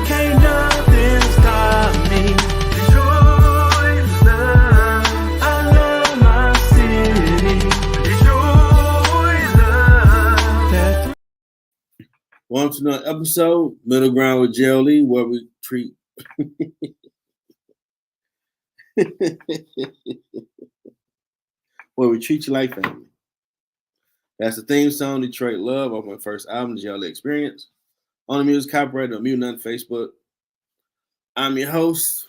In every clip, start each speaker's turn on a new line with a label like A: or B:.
A: Can't nothing stop me. The joy is love. I love my city. The joy is love.
B: Welcome to another episode, Middle Ground with JLE, where we treat you like family. That's the theme song, Detroit Love, off my first album, the JLE Experience. On the music copyright on Mute None Facebook. I'm your host,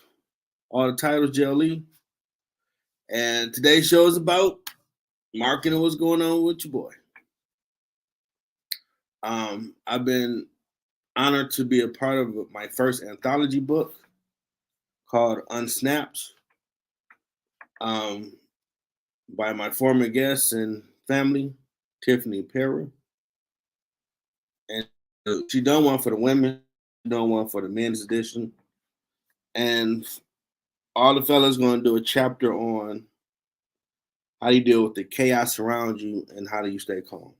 B: all the titles JLE. And today's show is about marketing, what's going on with your boy. I've been honored to be a part of my first anthology book called Unsnaps, by my former guests and family, Tiffany Perra. And she done one for the women, done one for the men's edition. And all the fellas going to do a chapter on how do you deal with the chaos around you and how do you stay calm.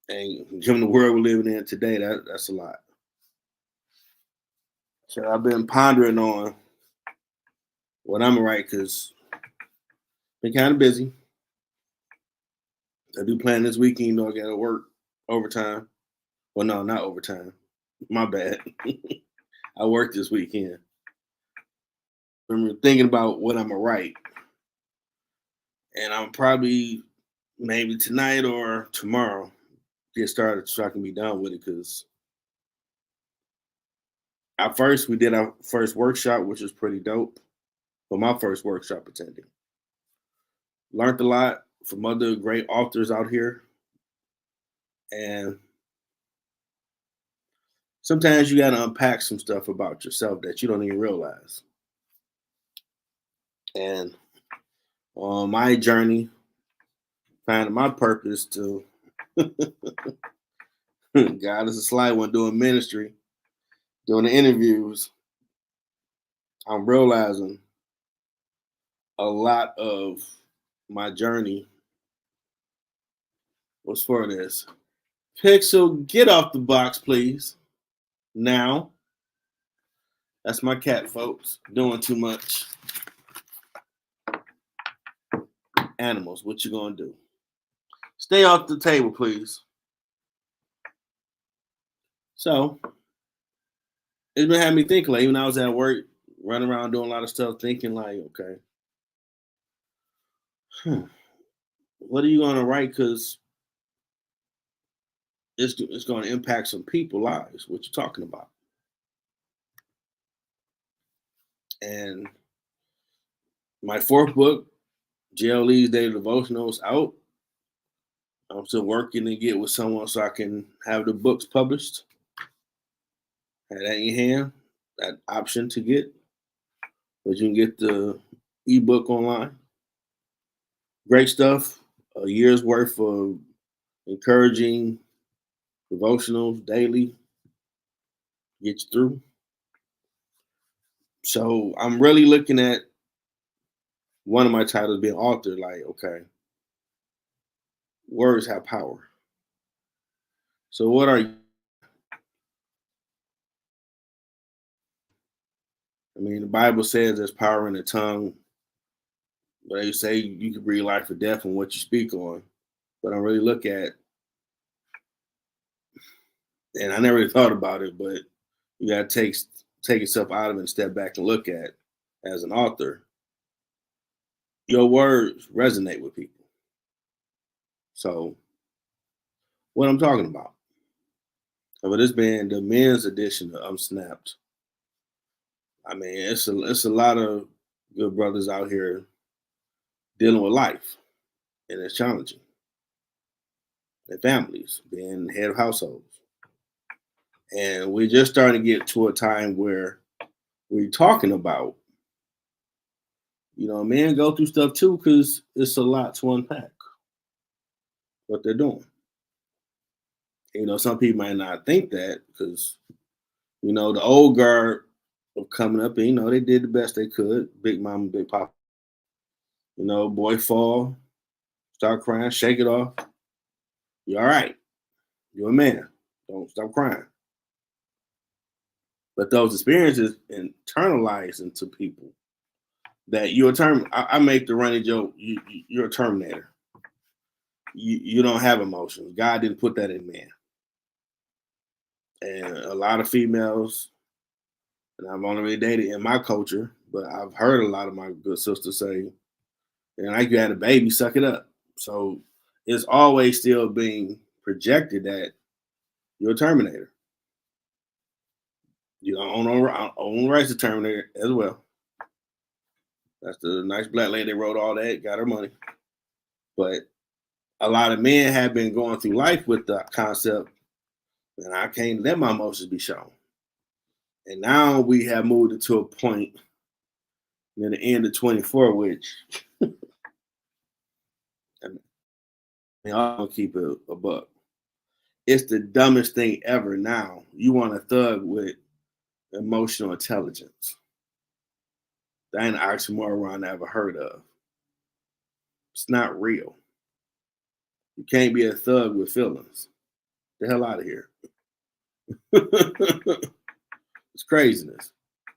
B: And given the world we're living in today, that's a lot. So I've been pondering on what I'm gonna write because been kind of busy. I do plan this weekend, though. I gotta work overtime. Well, no, not overtime. My bad. I worked this weekend. I'm thinking about what I'm gonna write. And I'm probably maybe tonight or tomorrow get started so I can be done with it because at first we did our first workshop, which was pretty dope. For my first workshop attending. Learned a lot from other great authors out here. And sometimes you got to unpack some stuff about yourself that you don't even realize. And on my journey, finding my purpose to God is a sly one doing ministry, doing the interviews, I'm realizing a lot of my journey was for this. Pixel, get off the box, please. Now. That's my cat, folks. Doing too much. Animals, what you gonna do? Stay off the table, please. So, it's been having me thinking, like, even when I was at work, running around doing a lot of stuff, thinking like, okay, what are you gonna write? Because it's gonna impact some people's lives, what you're talking about. And my fourth book, JLE's Daily Devotional, is out. I'm still working to get with someone so I can have the books published. Have that in your hand, that option to get. But you can get the ebook online. Great stuff. A year's worth of encouraging devotionals daily. Get you through. So I'm really looking at one of my titles being author, like, okay, words have power. So what are you? I mean, the Bible says there's power in the tongue. But they say you can breathe life or death on what you speak on. But I really look at, and I never really thought about it, but you got to take yourself out of it and step back and look at, as an author, your words resonate with people. So what I'm talking about. But this being the men's edition of Unsnapped. I mean, it's a lot of good brothers out here dealing with life, and it's challenging. Their families, being head of households. And we're just starting to get to a time where we're talking about, men go through stuff too because it's a lot to unpack what they're doing. Some people might not think that because, the old guard of coming up and, they did the best they could. Big mama, big papa. Boy fall, start crying, shake it off. You're all right. You're a man. Don't stop crying. But those experiences internalize into people that you're a I make the running joke, you're a Terminator. You don't have emotions. God didn't put that in man. And a lot of females, and I've only really dated in my culture, but I've heard a lot of my good sisters say, and like you had a baby, suck it up. So it's always still being projected that you're a Terminator. You don't own rights to Terminator as well. That's the nice black lady that wrote all that, got her money. But a lot of men have been going through life with the concept, and I can't let my emotions be shown. And now we have moved it to a point near the end of 24, which I mean, I'll keep it a buck. It's the dumbest thing ever now. You want a thug with emotional intelligence. That ain't an oxymoron I ever heard of. It's not real. You can't be a thug with feelings. The hell out of here. It's craziness.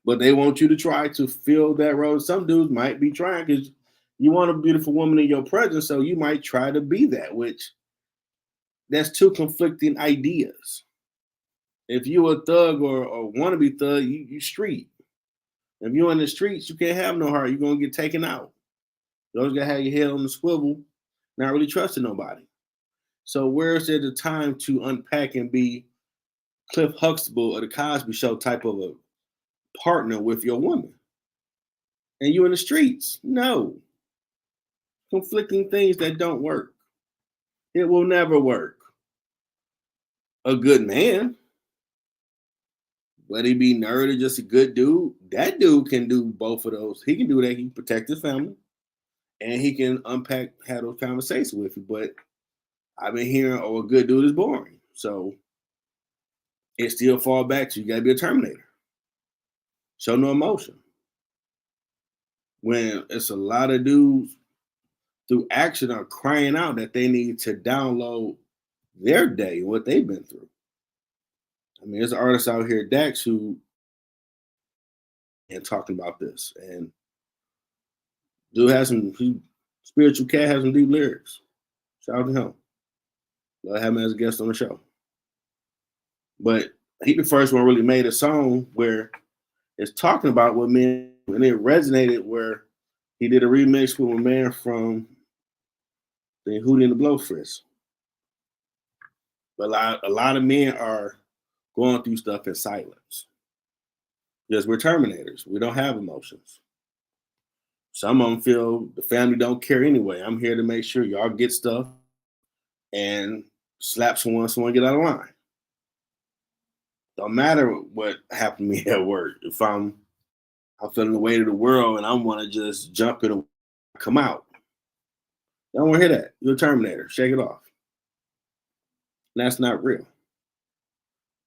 B: But they want you to try to fill that role. Some dudes might be trying because you want a beautiful woman in your presence, so you might try to be that, which that's two conflicting ideas. If you a thug or wannabe thug, you street. If you're in the streets, you can't have no heart. You're going to get taken out. You always got to have your head on the swivel, not really trusting nobody. So where's there the time to unpack and be Cliff Huxtable or the Cosby Show type of a partner with your woman? And you in the streets? No. Conflicting things that don't work. It will never work. A good man, whether he be nerd or just a good dude, that dude can do both of those. He can do that. He can protect his family and he can have those conversations with you. But I've been hearing, oh, a good dude is boring. So it still fall back to you got to be a Terminator. Show no emotion. When it's a lot of dudes through action are crying out that they need to download their day and what they've been through. I mean, there's an artist out here, Dax, who and talking about this. And dude has Spiritual Cat has some deep lyrics. Shout out to him. Love having him as a guest on the show. But he the first one really made a song where it's talking about what men, and it resonated where he did a remix with a man from the Hootie and the Blowfish. But a lot of men are going through stuff in silence. Because we're Terminators. We don't have emotions. Some of them feel the family don't care anyway. I'm here to make sure y'all get stuff and slap someone get out of line. Don't matter what happened to me at work. If I'm feeling the weight of the world and I want to just jump in and come out. I don't want to hear that. You're a Terminator. Shake it off. And that's not real.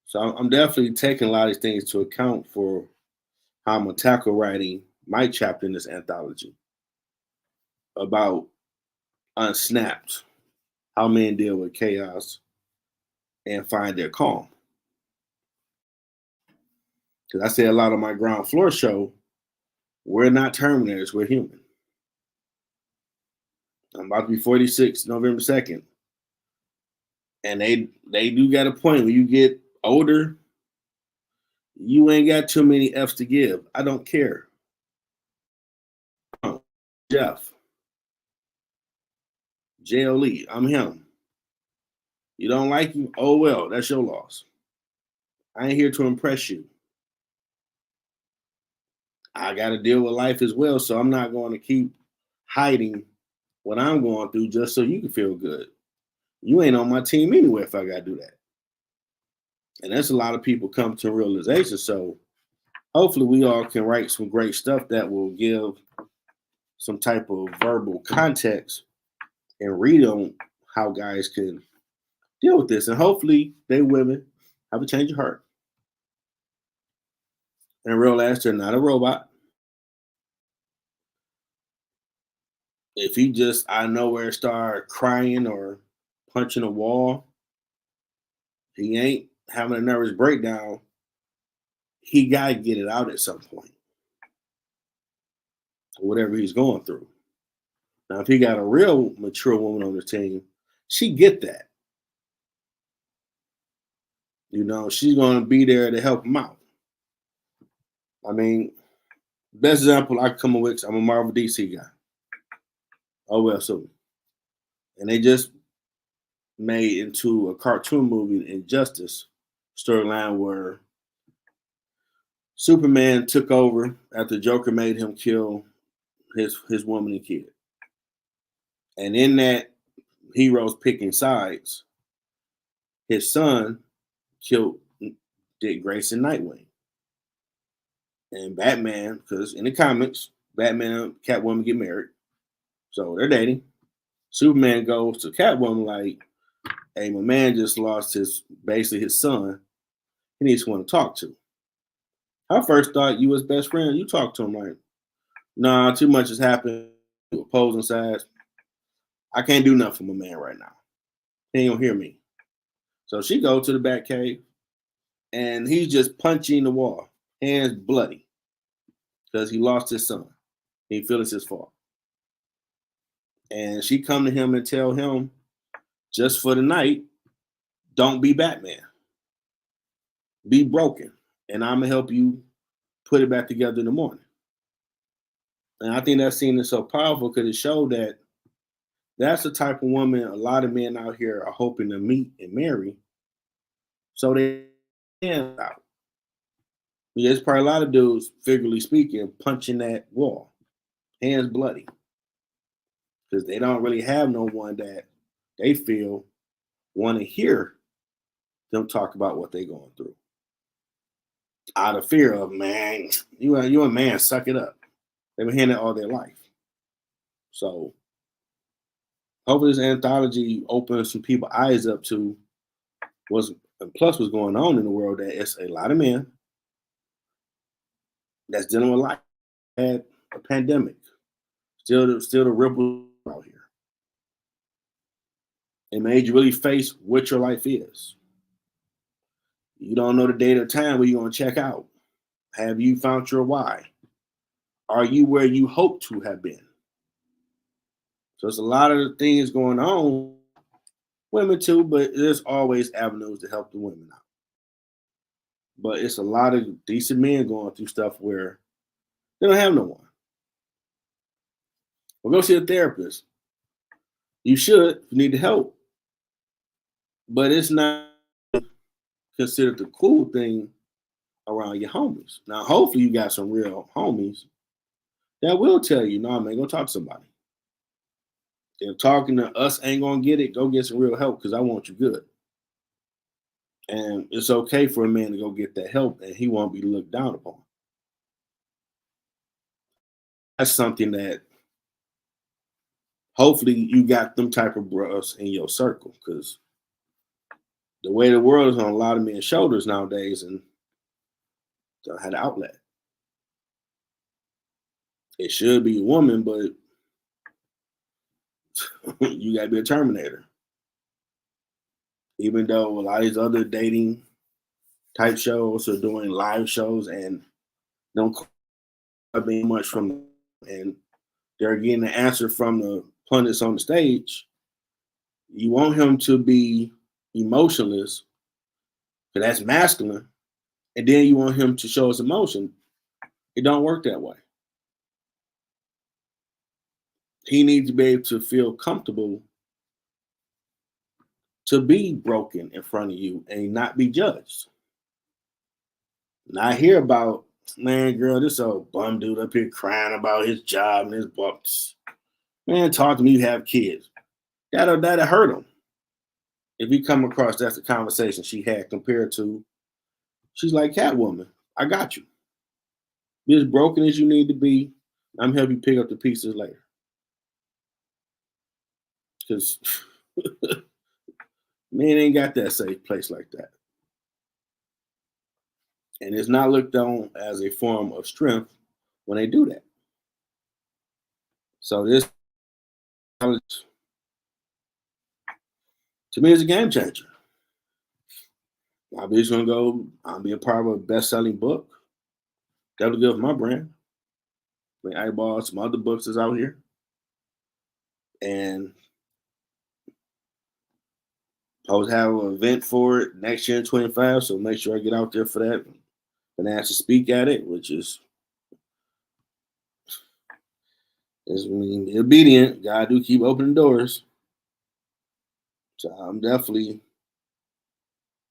B: So I'm definitely taking a lot of these things to account for how I'm going to tackle writing my chapter in this anthology about unsnapped, how men deal with chaos and find their calm. Because I say a lot on my ground floor show, we're not Terminators, we're human. I'm about to be 46 November 2nd. And they do got a point when you get older, you ain't got too many F's to give. I don't care. Jeff. JLE, I'm him. You don't like him? Oh well, that's your loss. I ain't here to impress you. I got to deal with life as well, so I'm not going to keep hiding what I'm going through just so you can feel good. You ain't on my team anyway if I got to do that. And that's a lot of people come to realization. So hopefully we all can write some great stuff that will give some type of verbal context and read on how guys can deal with this. And hopefully they women have a change of heart and realize they're not a robot. If he just out of nowhere start crying or punching a wall, he ain't having a nervous breakdown. he got to get it out at some point, whatever he's going through. Now, if he got a real mature woman on the team, she get that. You know, she's going to be there to help him out. I mean, best example I come up with, I'm a Marvel DC guy. Oh, well, so. And they just made into a cartoon movie, Injustice storyline, where Superman took over after Joker made him kill his woman and kid. And in that, heroes picking sides, his son killed Dick Grayson, Nightwing. And Batman, because in the comics, Batman and Catwoman get married. So they're dating. Superman goes to Catwoman like, hey, my man just lost basically his son. He needs someone to talk to. I first thought you was best friend. You talk to him like, nah, too much has happened. Opposing sides. I can't do nothing for my man right now. He ain't gonna hear me. So she go to the Batcave, and he's just punching the wall, hands bloody, because he lost his son. He feels it's his fault. And she come to him and tell him, just for the night, don't be Batman. Be broken, and I'm gonna help you put it back together in the morning. And I think that scene is so powerful because it showed that that's the type of woman a lot of men out here are hoping to meet and marry, so they can out. There's probably a lot of dudes, figuratively speaking, punching that wall, hands bloody, because they don't really have no one that they feel want to hear them talk about what they're going through. Out of fear of, man, you a man, suck it up. They've been hearing it all their life. So hopefully this anthology opens some people's eyes up to what's going on in the world, that it's a lot of men that's dealing with life, had a pandemic, still the ripple out here. It made you really face what your life is. You don't know the date or time where you're going to check out. Have you found your why? Are you where you hope to have been? So it's a lot of things going on. Women too, but there's always avenues to help the women out. But it's a lot of decent men going through stuff where they don't have no one. Well, go see a therapist. You should, if you need help. But it's not considered the cool thing around your homies. Now, hopefully you got some real homies that will tell you, no, man, go talk to somebody. If talking to us ain't gonna get it, go get some real help, because I want you good. And it's okay for a man to go get that help, and he won't be looked down upon. That's something that hopefully you got them type of bros in your circle, because the way the world is on a lot of men's shoulders nowadays, and don't have an outlet. It should be a woman, but you gotta be a Terminator. Even though a lot of these other dating type shows are doing live shows and don't being much from them, and they're getting the answer from the pundits on the stage. You want him to be emotionless, because that's masculine, and then you want him to show his emotion. It don't work that way. He needs to be able to feel comfortable to be broken in front of you and not be judged. Not hear about, man, girl, this old bum dude up here crying about his job and his books. Man, talk to me, you have kids. That'll hurt him. If you come across that's the conversation she had compared to, she's like, Catwoman, I got you. Be as broken as you need to be. I'm helping you pick up the pieces later. Because men ain't got that safe place like that. And it's not looked on as a form of strength when they do that. So this, to me, is a game changer. I'll be a part of a best-selling book. Definitely good for my brand. I bought some other books that's out here, and I was having an event for it next year in 25. So make sure I get out there for that and asked to speak at it, which is be obedient. God do keep opening doors. So I'm definitely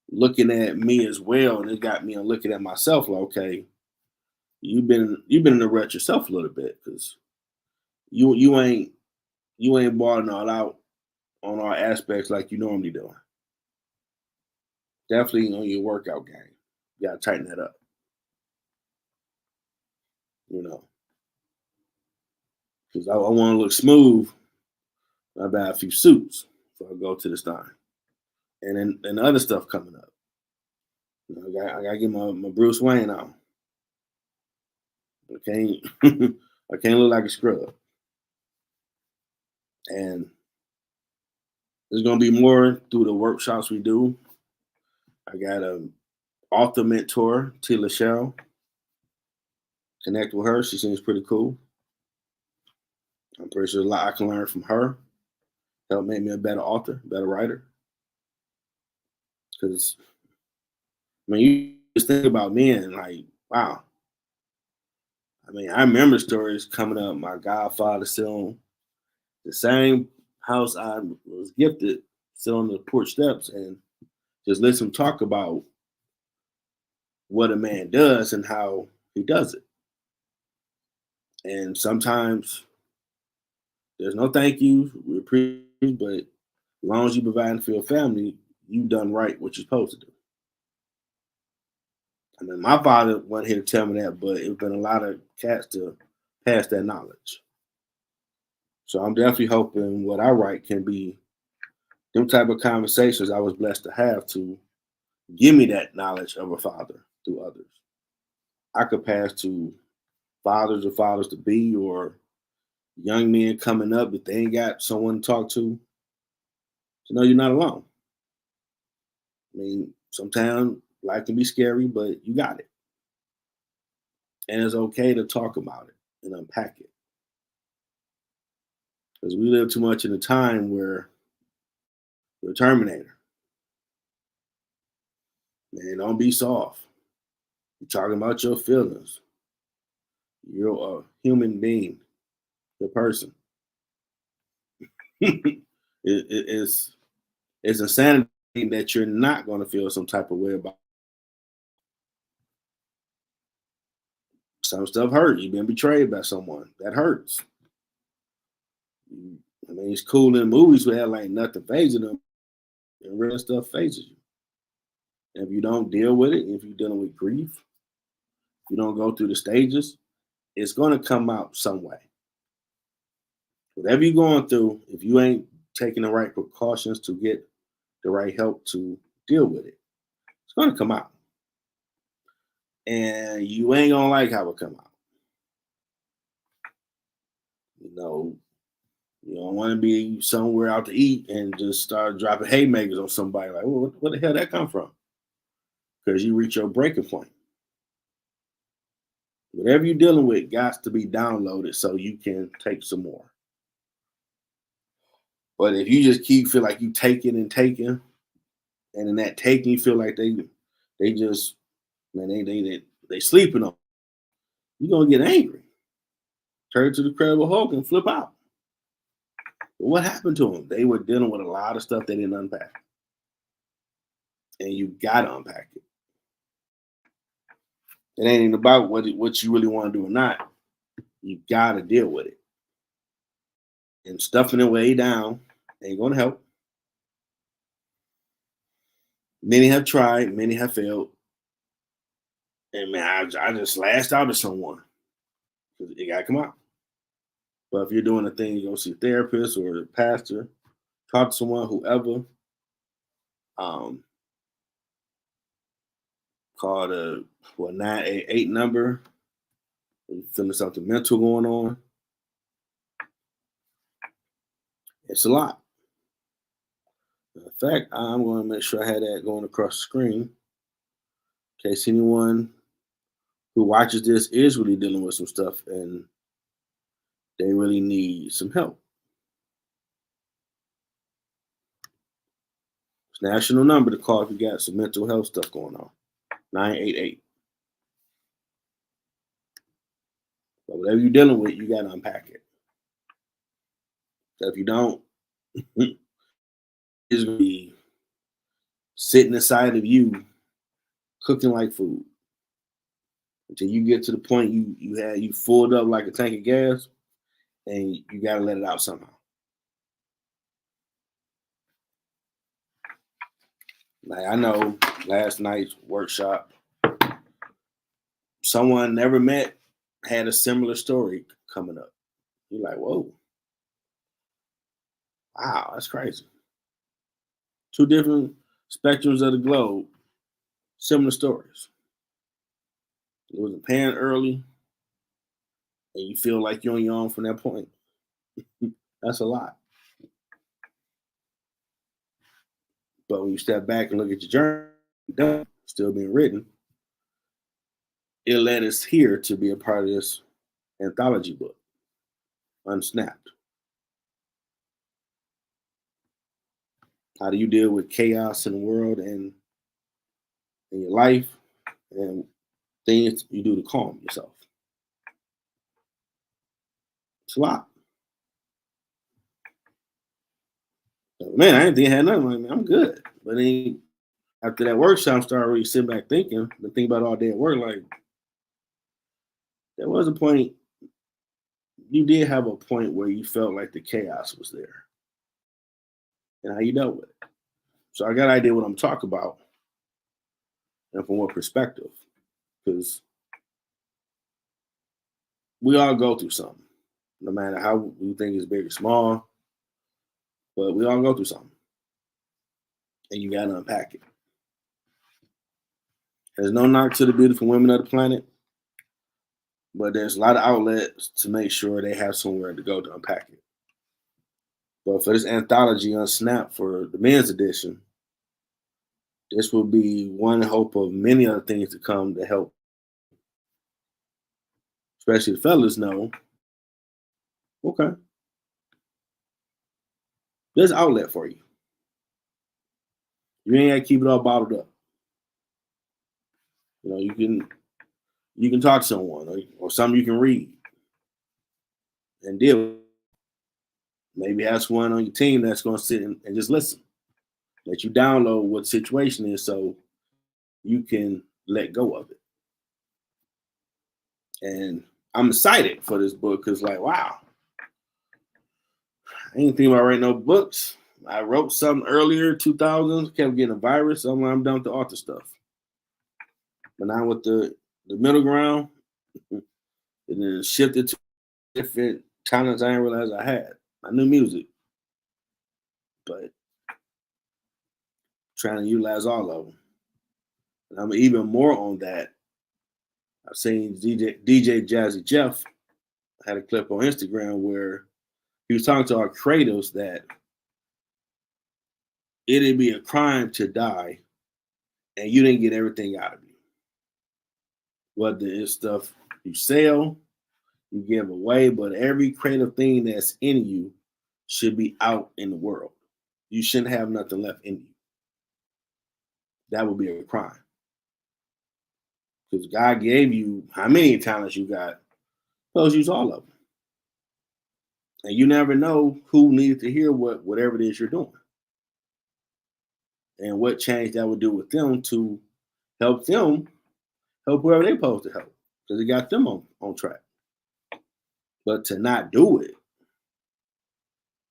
B: looking at me as well, and it got me looking at myself like, okay, you've been in the rut yourself a little bit because you ain't balling all out on all aspects like you normally do. Definitely on your workout game. You gotta tighten that up, you know, because I want to look smooth. I buy a few suits before I go to the time, and then and other stuff coming up. I gotta get my Bruce Wayne on. I can't I can't look like a scrub. And there's gonna be more through the workshops we do. I got a author mentor, T. Lachelle. Connect with her. She seems pretty cool. I'm pretty sure a lot I can learn from her. Help make me a better author, better writer. Because you just think about me and like, wow. I remember stories coming up. My godfather still on the same house I was gifted, still on the porch steps, and just listen talk about what a man does and how he does it. And sometimes there's no thank you, we appreciate, but as long as you provide for your family, you done right what you're supposed to do. My father wasn't here to tell me that, but it's been a lot of cats to pass that knowledge. So I'm definitely hoping what I write can be them type of conversations I was blessed to have to give me that knowledge of a father through others. I could pass to fathers or fathers to be or young men coming up if they ain't got someone to talk to know you're not alone. Sometimes life can be scary, but you got it. And it's okay to talk about it and unpack it. Because we live too much in a time where we're a Terminator. Man, don't be soft. You're talking about your feelings. You're a human being, a person. It's insanity that you're not going to feel some type of way about some stuff. Hurt. You've been betrayed by someone. That hurts. It's cool in movies where like nothing phases them, and real stuff phases you. And if you don't deal with it, if you're dealing with grief, if you don't go through the stages, it's going to come out some way. Whatever you're going through, if you ain't taking the right precautions to get the right help to deal with it, it's going to come out. And you ain't going to like how it come out. You don't want to be somewhere out to eat and just start dropping haymakers on somebody. Like, well, where the hell that come from? Because you reach your breaking point. Whatever you're dealing with got to be downloaded so you can take some more. But if you just feel like you taking and taking, and in that taking you feel like they just they sleeping on, you're gonna get angry, turn to the Incredible Hulk and flip out. But what happened to them? They were dealing with a lot of stuff they didn't unpack, and you gotta unpack it. It ain't even about what you really want to do or not. You gotta deal with it, and stuffing it way down ain't gonna help. Many have tried, many have failed. And man, I just lashed out at someone because it got to come out. But if you're doing a thing, you go see a therapist or a pastor, talk to someone, whoever. Um, call the 988 number. If you're feeling something mental going on, it's a lot. In fact, I'm going to make sure I had that going across the screen in case anyone who watches this is really dealing with some stuff and they really need some help. It's national number to call if you got some mental health stuff going on. 988. But whatever you're dealing with, you got to unpack it. So if you don't, it's going to be sitting inside of you, cooking like food. Until you get to the point you filled up like a tank of gas, and you got to let it out somehow. Like I know last night's workshop, someone never met had a similar story coming up. You're like, whoa, wow, that's crazy. Two different spectrums of the globe, similar stories. It was a parent early, and you feel like you're on your own from that point. That's a lot. But when you step back and look at your journey, done, still being written, it led us here to be a part of this anthology book, Unsnapped. How do you deal with chaos in the world and in your life and things you do to calm yourself? It's a lot. Man, I didn't think I had nothing. Like, man, I'm good. But then after that workshop, I started really sitting back thinking, and think about all day at work. Like, there was a point, you did have a point where you felt like the chaos was there and how you dealt with it. So I got an idea what I'm talking about and from what perspective. Because we all go through something, no matter how we think it's big or small, but we all go through something. And you got to unpack it. There's no knock to the beautiful women of the planet, but there's a lot of outlets to make sure they have somewhere to go to unpack it. But for this anthology, Unsnapped, for the men's edition, this will be one hope of many other things to come to help, especially the fellas know, okay, there's an outlet for you. You ain't got to keep it all bottled up. You know, you can talk to someone or something you can read and deal with. Maybe have someone on your team that's going to sit and just listen. Let you download what the situation is so you can let go of it. And I'm excited for this book because, like, wow, I ain't thinking about writing no books. I wrote something earlier, 2000s, kept getting a virus. So I'm done with the author stuff. But now with the middle ground, and then shifted to different talents I didn't realize I had. I knew music, but trying to utilize all of them. And I'm even more on that. I've seen DJ Jazzy Jeff had a clip on Instagram where he was talking to our creatives that it'd be a crime to die and you didn't get everything out of you. Whether it's stuff you sell, you give away, but every creative thing that's in you should be out in the world. You shouldn't have nothing left in you. That would be a crime. Because God gave you how many talents you got, supposed use all of them. And you never know who needs to hear whatever it is you're doing. And what change that would do with them to help whoever they're supposed to help. Because it got them on track. But to not do it,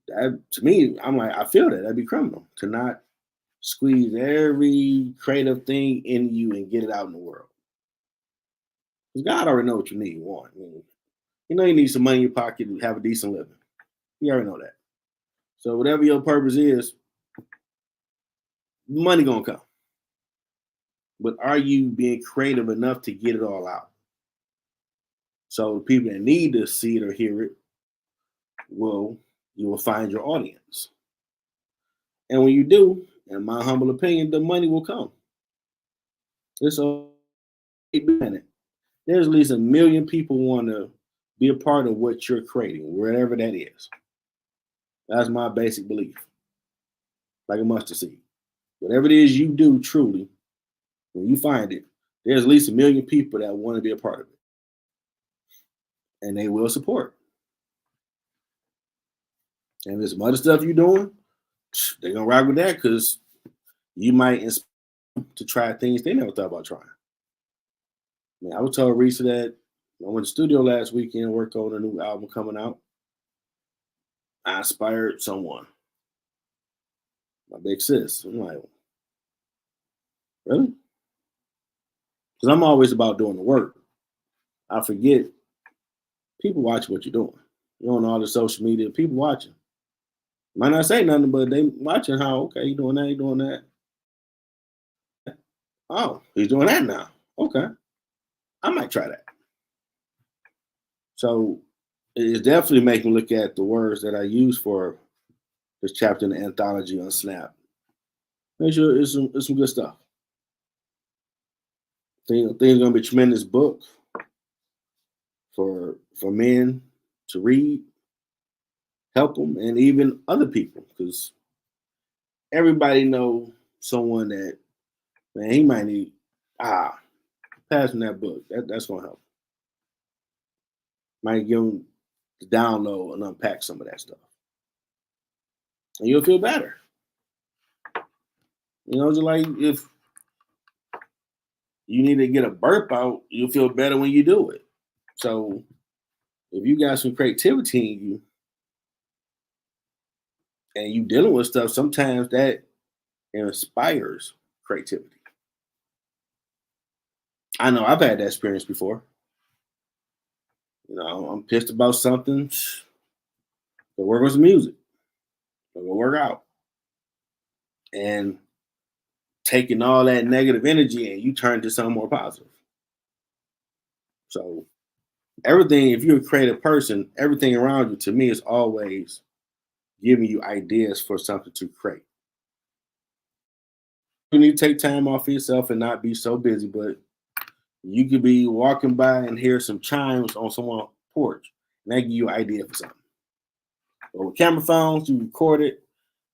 B: that to me, I'm like, I feel that'd be criminal. To not squeeze every creative thing in you and get it out in the world. Because God already know what you need and want. I mean, you know you need some money in your pocket to have a decent living. You already know that. So whatever your purpose is, money gonna come. But are you being creative enough to get it all out? So the people that need to see it or hear it, you will find your audience. And when you do, in my humble opinion, the money will come. It's a minute. There's at least 1,000,000 people want to be a part of what you're creating, wherever that is. That's my basic belief. Like a mustard seed. Whatever it is you do truly, when you find it, there's at least 1,000,000 people that want to be a part of it. And they will support. And if there's some other stuff you're doing, they're gonna rock with that because you might inspire them to try things they never thought about trying. I was told Risa that I went to the studio last weekend, worked on a new album coming out. I inspired someone, my big sis. I'm like, really? Because I'm always about doing the work. I forget people watch what you're doing. You're on all the social media, people watching. Might not say nothing, but they watching how, okay, you doing that, you doing that. Oh, he's doing that now. Okay. I might try that. So it's definitely making me look at the words that I use for this chapter in the anthology on Snap. Make sure it's some good stuff. Things gonna be a tremendous book for men to read, help them, and even other people, because everybody know someone that, man, he might need pass him that book. That's gonna help. Might give him to download and unpack some of that stuff, and you'll feel better. Just like if you need to get a burp out, you'll feel better when you do it. So if you got some creativity in you and you dealing with stuff, sometimes that inspires creativity. I know I've had that experience before. I'm pissed about something. Go work on some music. Go work out. And taking all that negative energy and you turn to something more positive. So everything, if you're a creative person, everything around you to me is always giving you ideas for something to create. You need to take time off for yourself and not be so busy, but you could be walking by and hear some chimes on someone's porch, and that give you an idea for something. But with camera phones, you record it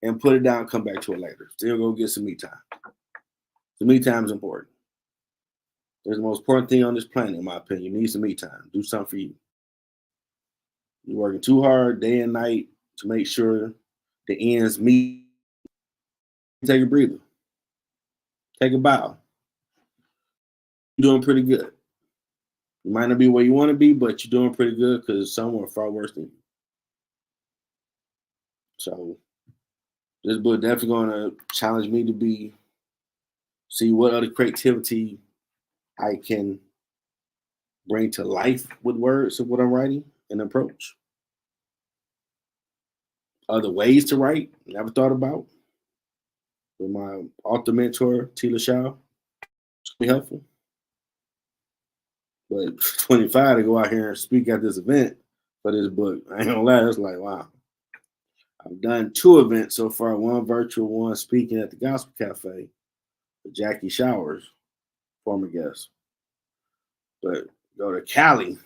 B: and put it down, come back to it later. Still go get some me time. The me time is important. It's the most important thing on this planet, in my opinion. You need some me time. Do something for you. You're working too hard day and night to make sure the ends meet. Take a breather. Take a bow. You're doing pretty good. You might not be where you want to be, but you're doing pretty good because someone far worse than you. So this book definitely going to challenge me to see what other creativity I can bring to life with words of what I'm writing and approach. Other ways to write, never thought about. With my author mentor, Tila Shaw, it's be helpful. But 25 to go out here and speak at this event for this book, I ain't gonna lie, it's like, wow. I've done 2 events so far, one virtual, one speaking at the Gospel Cafe with Jackie Showers, former guest. But go to Cali.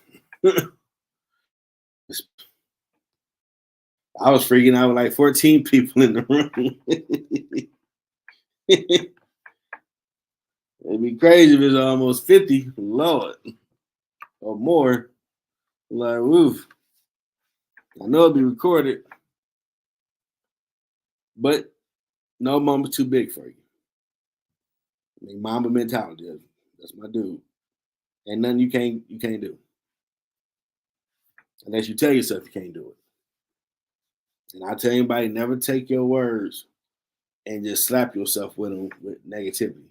B: I was freaking out with like 14 people in the room. It'd be crazy if it's almost 50, Lord, or more. Like, woof. I know it'll be recorded, but no moment's too big for you. I mean, Mamba mentality. That's my dude. And nothing you can't do. Unless you tell yourself you can't do it. And I tell anybody, never take your words and just slap yourself with them with negativity.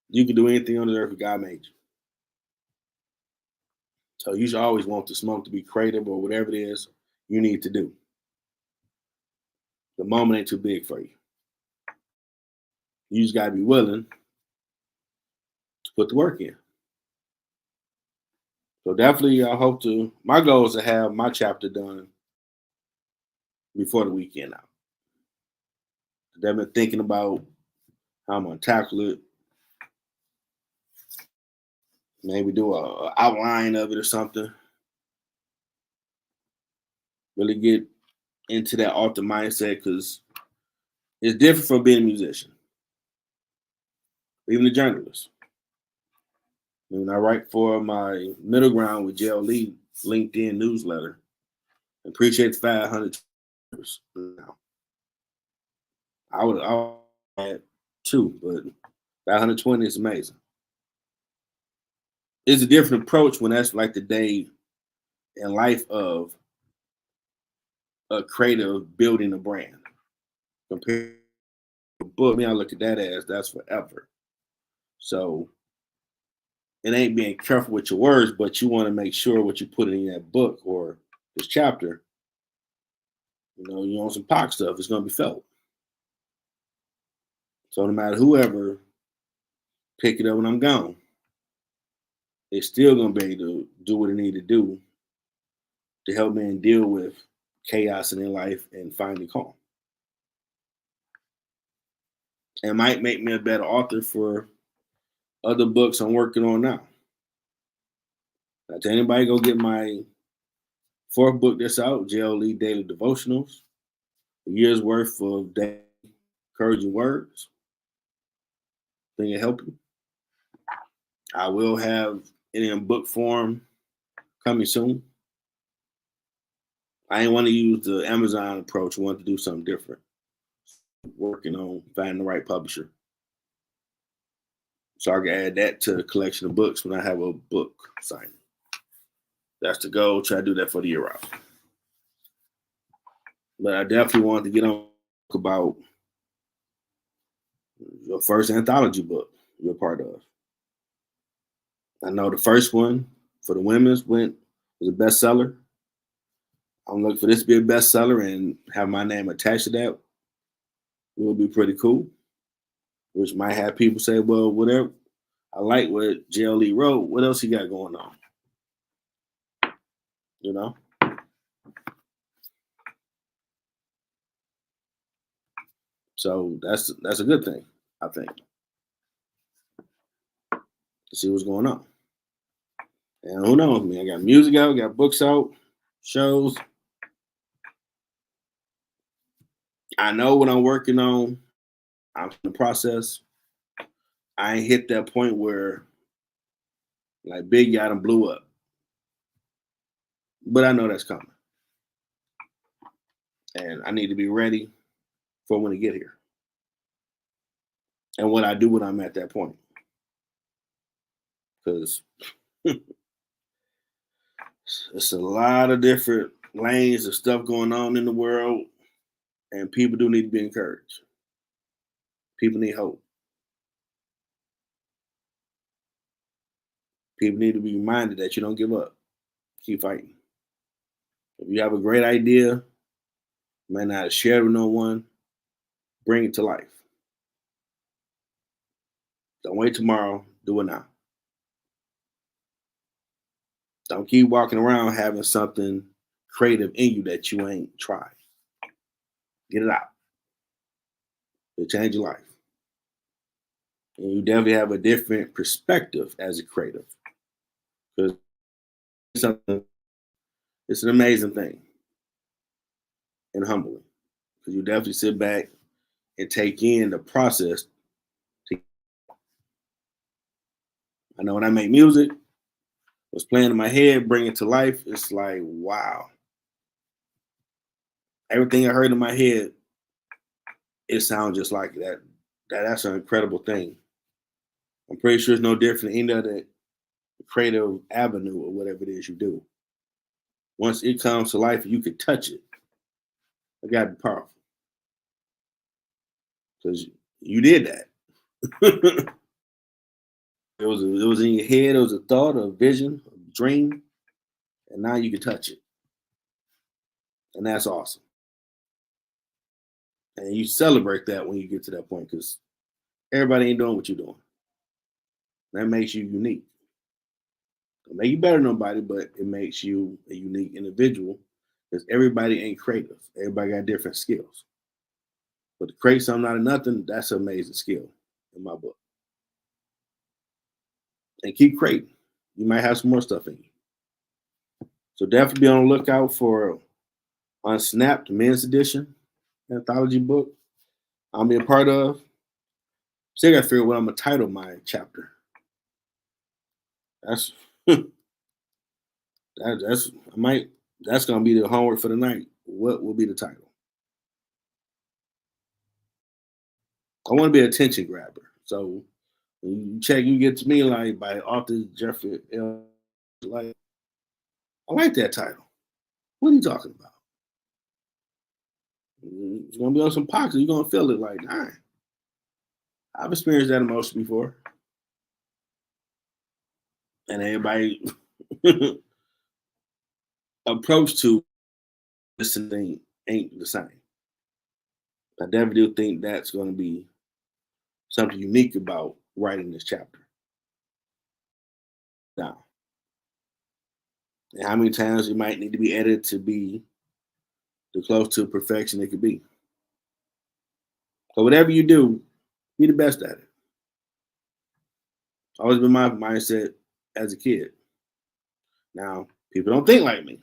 B: You can do anything on the earth God made you. So you should always want the smoke to be creative or whatever it is you need to do. The moment ain't too big for you. You just gotta be willing to put the work in. So definitely I hope my goal is to have my chapter done before the weekend out. I've been thinking about how I'm gonna tackle it. Maybe do a outline of it or something. Really get into that author mindset because it's different from being a musician, even a journalist. When I write for my middle ground with JLE LinkedIn newsletter, appreciate the 500 now. I would add two, but 520 is amazing. It's a different approach when that's like the day in life of a creative building a brand. Compared to a book, I look at that as that's forever. So it ain't being careful with your words, but you want to make sure what you put in that book or this chapter, you on some POC stuff, it's gonna be felt. So no matter whoever pick it up when I'm gone, it's still gonna be able to do what it need to do to help me deal with chaos in their life and finding calm. It might make me a better author for other books I'm working on now. Now, to anybody, go get my fourth book that's out, JLE Daily Devotionals, a year's worth of daily encouraging words. Think it help you. I will have it in book form coming soon. I ain't want to use the Amazon approach. I want to do something different. Working on finding the right publisher. So I can add that to the collection of books when I have a book signing. That's the goal. Try to do that for the year out. But I definitely want to get on about your first anthology book you're part of. I know the first one for the women's was a bestseller. I'm looking for this to be a bestseller and have my name attached to that. It will be pretty cool. Which might have people say, well, whatever. I like what JLE wrote. What else he got going on? So that's a good thing, I think. To see what's going on. And who knows me? I got music out, got books out, shows. I know what I'm working on. I'm in the process. I ain't hit that point where like Big Yacht and blew up. But I know that's coming. And I need to be ready for when I get here. And what I do when I'm at that point. Because it's a lot of different lanes of stuff going on in the world. And people do need to be encouraged. People need hope. People need to be reminded that you don't give up. Keep fighting. If you have a great idea, you may not share it with no one, bring it to life. Don't wait tomorrow, do it now. Don't keep walking around having something creative in you that you ain't tried. Get it out. It'll change your life. And you definitely have a different perspective as a creative. Because it's an amazing thing and humbling. Because you definitely sit back and take in the process. I know when I make music, what's playing in my head, bring it to life, it's like, wow. Everything I heard in my head, it sounds just like that. That's an incredible thing. I'm pretty sure it's no different than any other creative avenue or whatever it is you do. Once it comes to life, you can touch it. It got to be powerful. Because you did that. It was in your head, it was a thought, a vision, a dream, and now you can touch it. And that's awesome. And you celebrate that when you get to that point because everybody ain't doing what you're doing. That makes you unique. It'll make you better than nobody, but it makes you a unique individual because everybody ain't creative. Everybody got different skills. But to create something out of nothing, that's an amazing skill in my book. And keep creating. you might have some more stuff in you. So definitely be on the lookout for Unsnapped Men's Edition anthology book I'll be a part of. Still got to figure out what I'm gonna title my chapter. That's that's I might that's gonna be the homework for the night. What will be the title? I want to be an attention grabber. So when you check, you get to me like by author Jeffrey L. Like, I like that title. What are you talking about? It's gonna be on some pockets. You're gonna feel it like, nah. I've experienced that emotion before. And everybody approach to listening ain't the same. I definitely do think that's gonna be something unique about writing this chapter. Now, and how many times it might need to be edited to be the close to perfection it could be. So whatever you do, be the best at it. Always been my mindset as a kid. Now, people don't think like me.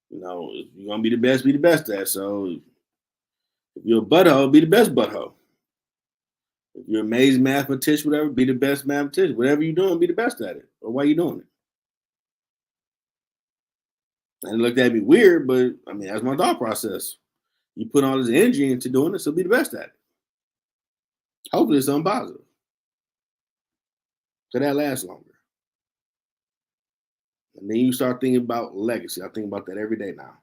B: You know, if you're gonna be the best at it. So if you're a butthole, be the best butthole. If you're an amazing mathematician, whatever, be the best mathematician. Whatever you're doing, be the best at it. Or why you doing it? And it looked at me weird, but I mean that's my thought process. You put all this energy into doing it, so be the best at it. Hopefully it's something positive. So that lasts longer. And then you start thinking about legacy. I think about that every day now.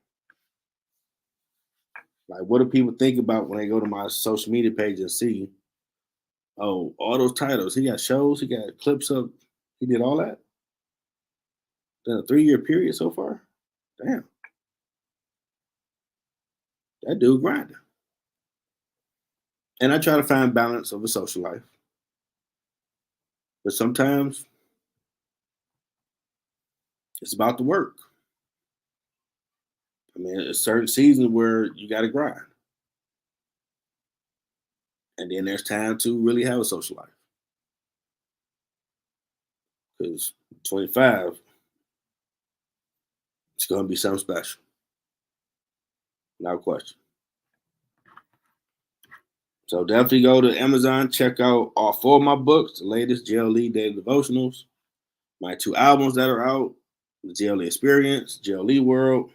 B: Like, what do people think about when they go to my social media page and see, oh, all those titles? He got shows, he got clips of, he did all that. In a 3-year period so far. Damn, that dude grinding. And I try to find balance of a social life, but sometimes it's about the work. I mean, a certain season where you got to grind, and then there's time to really have a social life. Because 25, it's going to be something special, no question. So definitely go to Amazon, check out all 4 of my books, the latest JLE Daily Devotionals, my 2 albums that are out, the JLE Experience, JLE World.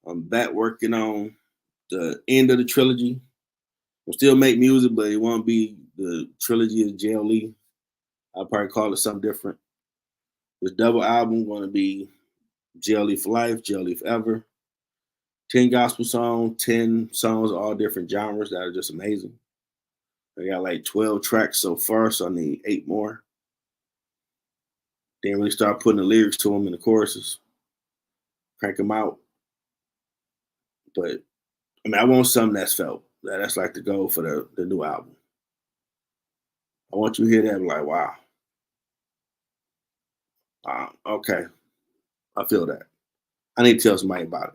B: I'm back working on the end of the trilogy. I'll still make music, but it won't be the trilogy of JLE. I'll probably call it something different. This double album going to be JLE for Life, JLE Forever. 10 gospel songs, 10 songs, all different genres that are just amazing. I got like 12 tracks so far, so I need 8 more. Then really start putting the lyrics to them in the choruses, crank them out. But I mean, I want something that's felt. That's like the goal for the new album. I want you to hear that and be like, wow. Okay, I feel that. I need to tell somebody about it.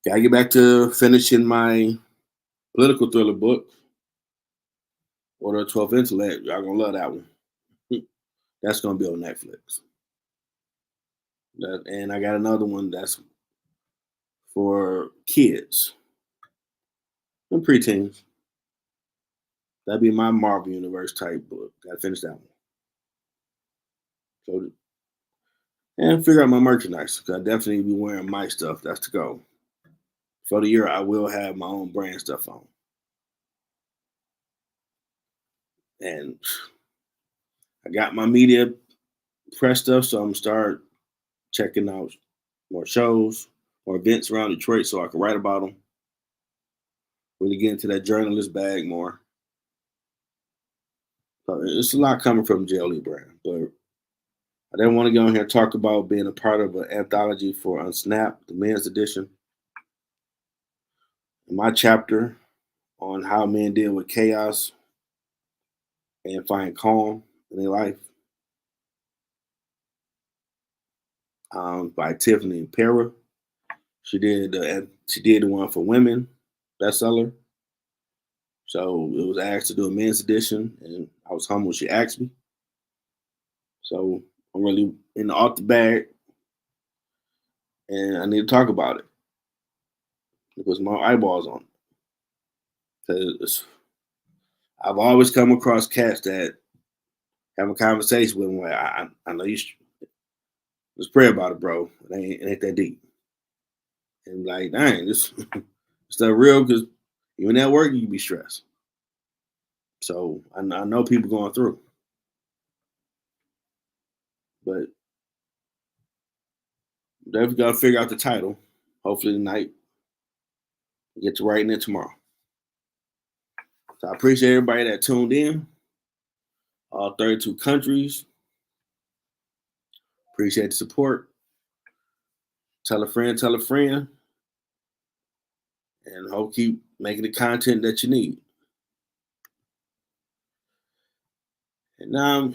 B: Okay, I get back to finishing my political thriller book, Order of 12th Intellect. Y'all gonna love that one. That's gonna be on Netflix. And I got another one that's for kids and preteens. That'd be my Marvel Universe type book. Gotta finish that one. So, and figure out my merchandise, because I definitely be wearing my stuff. That's the goal. For the year, I will have my own brand stuff on. And I got my media press stuff, so I'm gonna start checking out more shows or events around Detroit so I can write about them. Really get into that journalist bag more. So it's a lot coming from JLE brand, but I didn't want to go in here and talk about being a part of an anthology for Unsnapped, the men's edition. In my chapter on how men deal with chaos and find calm in their life, by Tiffany Pera. She did the one for women bestseller. So it was asked to do a men's edition, and I was humbled when she asked me. So I'm really in the off the bag, and I need to talk about it because my eyeballs on it. Because I've always come across cats that have a conversation with them where I know you should just pray about it, bro. It ain't that deep. And like, dang, this stuff real because even at work you can be stressed. So I know people going through, but definitely got to figure out the title. Hopefully tonight, get to writing it tomorrow. So I appreciate everybody that tuned in. All 32 countries. Appreciate the support. Tell a friend, and hope keep making the content that you need. And now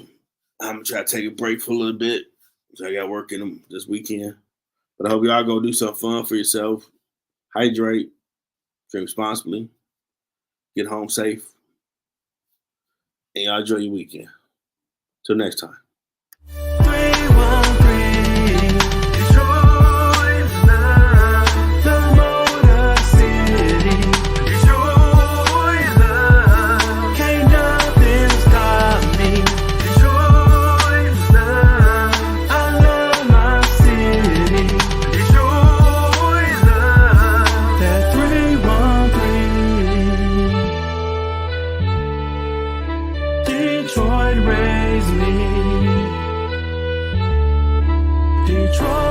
B: I'm gonna try to take a break for a little bit. So I got work in them this weekend. But I hope y'all go do something fun for yourself. Hydrate, drink responsibly, get home safe, and y'all enjoy your weekend. Till next time.
A: 313 Detroit love, the Motor City. Detroit love, can't nothing stop me. Detroit love, I love my city. Detroit love, that 313. Detroit raised me. Detroit.